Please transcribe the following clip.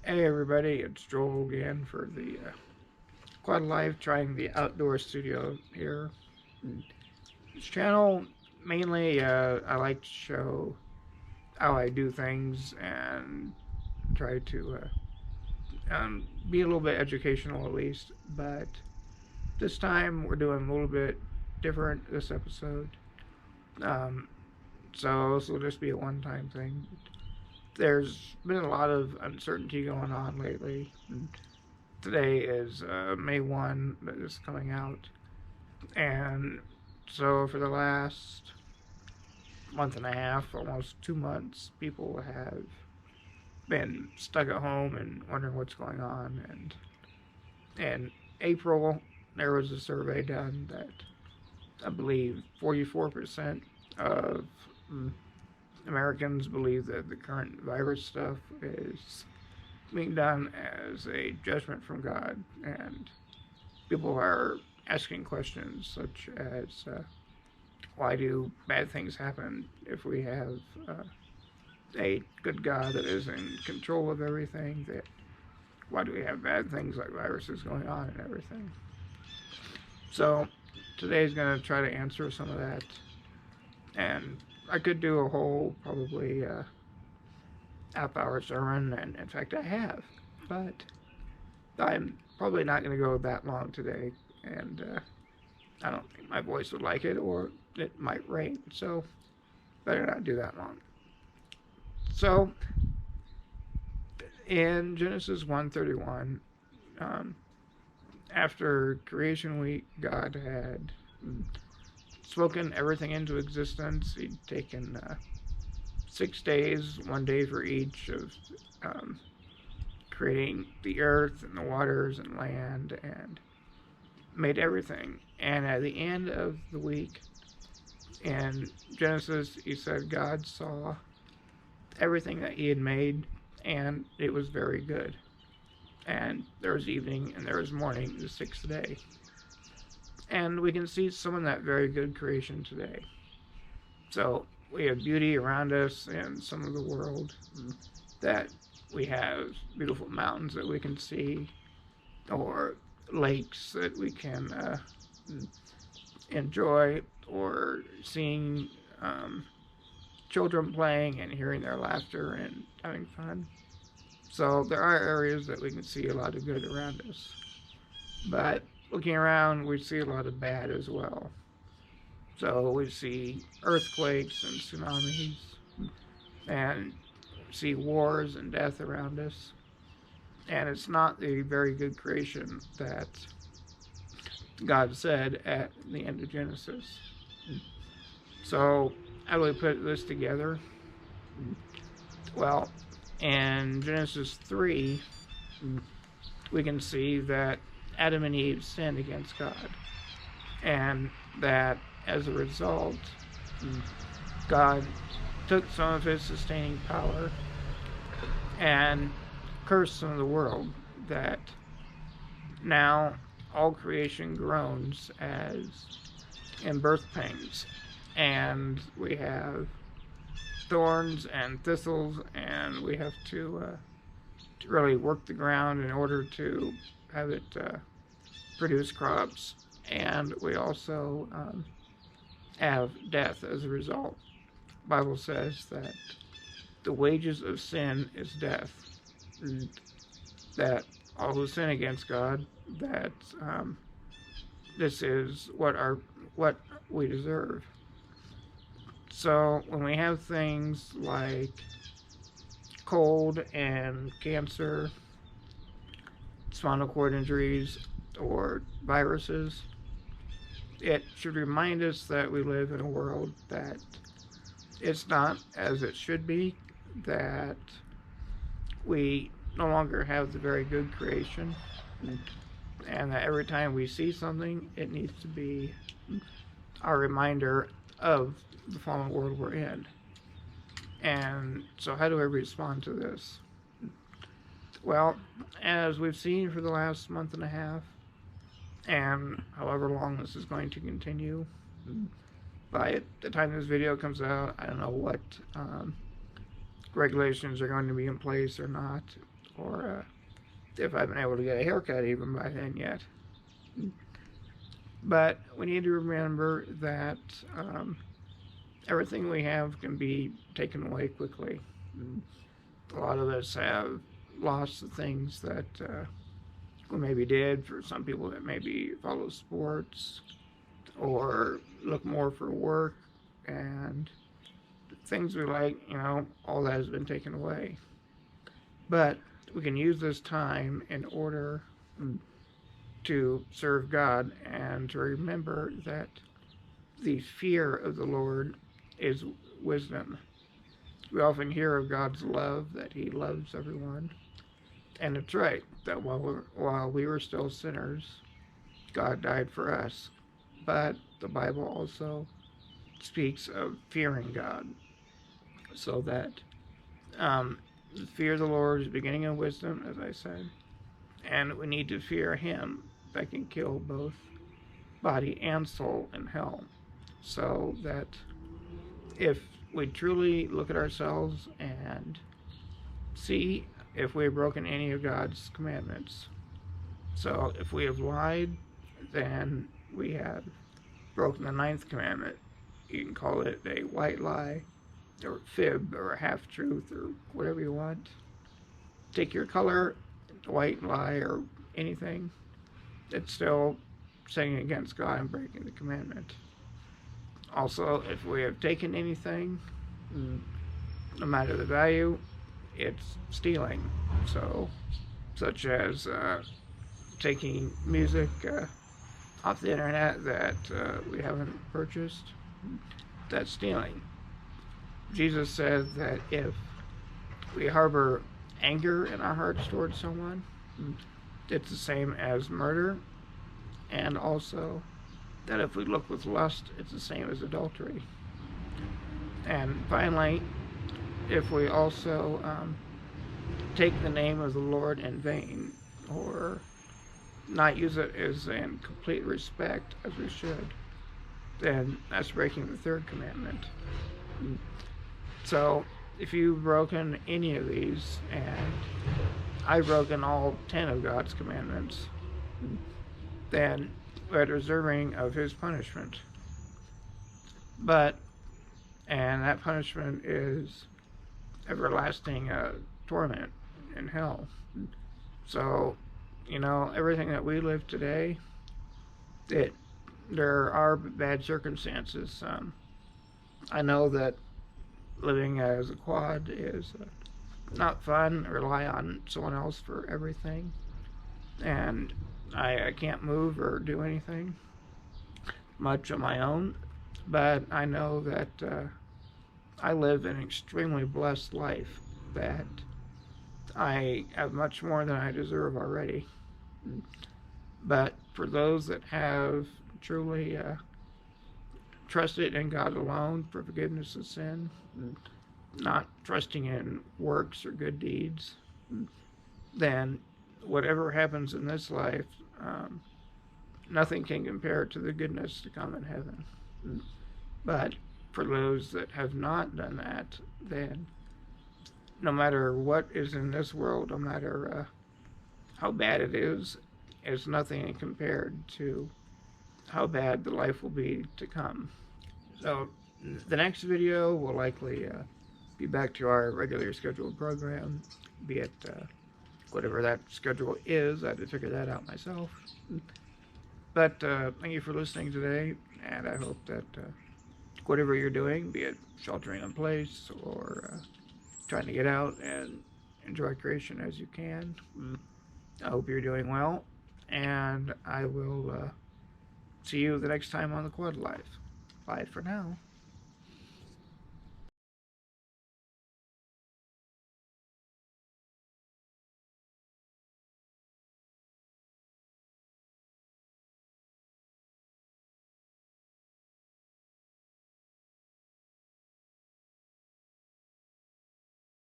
Hey everybody, it's Joel again for the Quad Life, trying the outdoor studio here. This channel, mainly I like to show how I do things and try to be a little bit educational at least, but this time we're doing a little bit different this episode. Um, so this will just be a one-time thing. There's been a lot of uncertainty going on lately. Today is May 1 that is coming out. And so for the last month and a half, almost 2 months, people have been stuck at home and wondering what's going on. And in April, there was a survey done that I believe 44% of Americans believe that the current virus stuff is being done as a judgment from God, and people are asking questions such as why do bad things happen if we have a good God that is in control of everything? That why do we have bad things like viruses going on and everything? So today's going to try to answer some of that, and I could do a whole probably half-hour sermon, and in fact I have, but I'm probably not going to go that long today, and I don't think my voice would like it, or it might rain, so better not do that long. So, in Genesis 1:31, after creation week, God had spoken everything into existence. He'd taken 6 days, 1 day for each of creating the earth and the waters and land, and made everything. And at the end of the week in Genesis, he said God saw everything that he had made, and it was very good. And there was evening and there was morning, the 6th day. And we can see some of that very good creation today. So we have beauty around us in some of the world, that we have beautiful mountains that we can see, or lakes that we can enjoy, or seeing children playing and hearing their laughter and having fun. So there are areas that we can see a lot of good around us. But looking around, we see a lot of bad as well. So we see earthquakes and tsunamis, and see wars and death around us. And it's not the very good creation that God said at the end of Genesis. So how do we put this together? Well, in Genesis 3, we can see that Adam and Eve sinned against God, and that as a result, God took some of his sustaining power and cursed some of the world, that now all creation groans as in birth pangs, and we have thorns and thistles, and we have to really work the ground in order to have it produce crops. And we also have death as a result. The Bible says that the wages of sin is death, and that all who sin against God, that this is what we deserve. So when we have things like cold and cancer, spinal cord injuries, or viruses, it should remind us that we live in a world that it's not as it should be, that we no longer have the very good creation, and that every time we see something, it needs to be our reminder of the fallen world we're in. And so how do I respond to this? Well, as we've seen for the last month and a half, and however long this is going to continue, by the time this video comes out, I don't know what regulations are going to be in place or not, or if I've been able to get a haircut even by then yet. But we need to remember that everything we have can be taken away quickly. A lot of us have lost the things that we maybe did. For some people that maybe follow sports or look more for work and things we like, all that has been taken away. But we can use this time in order to serve God and to remember that the fear of the Lord is wisdom. We often hear of God's love, that He loves everyone. And it's right, that while we were still sinners, God died for us. But the Bible also speaks of fearing God, so that the fear of the Lord is the beginning of wisdom, as I said, and we need to fear Him that can kill both body and soul in hell, so that if we truly look at ourselves and see if we have broken any of God's commandments. So if we have lied, then we have broken the 9th commandment. You can call it a white lie, or fib, or a half-truth, or whatever you want. Take your color, white lie, or anything. It's still saying against God and breaking the commandment. Also, if we have taken anything, no matter the value, it's stealing. So, such as taking music off the internet that we haven't purchased, that's stealing. Jesus said that if we harbor anger in our hearts towards someone, it's the same as murder, and also that if we look with lust, it's the same as adultery. And finally, if we also take the name of the Lord in vain, or not use it as in complete respect as we should, then that's breaking the 3rd commandment. So if you've broken any of these, and I've broken all 10 of God's commandments, then we're deserving of His punishment. And that punishment is everlasting torment in hell. So, everything that we live today, there are bad circumstances. I know that living as a quad is not fun. I rely on someone else for everything, and I can't move or do anything much on my own, but I know that I live an extremely blessed life, that I have much more than I deserve already. But for those that have truly trusted in God alone for forgiveness of sin, not trusting in works or good deeds, then whatever happens in this life, nothing can compare to the goodness to come in heaven. But for those that have not done that, then no matter what is in this world, no matter how bad it is nothing compared to how bad the life will be to come. So the next video will likely be back to our regular scheduled program, be it whatever that schedule is. I had to figure that out myself. But thank you for listening today, and I hope that whatever you're doing, be it sheltering in place or trying to get out and enjoy creation as you can, I hope you're doing well, and I will see you the next time on the Quad Life. Bye for now.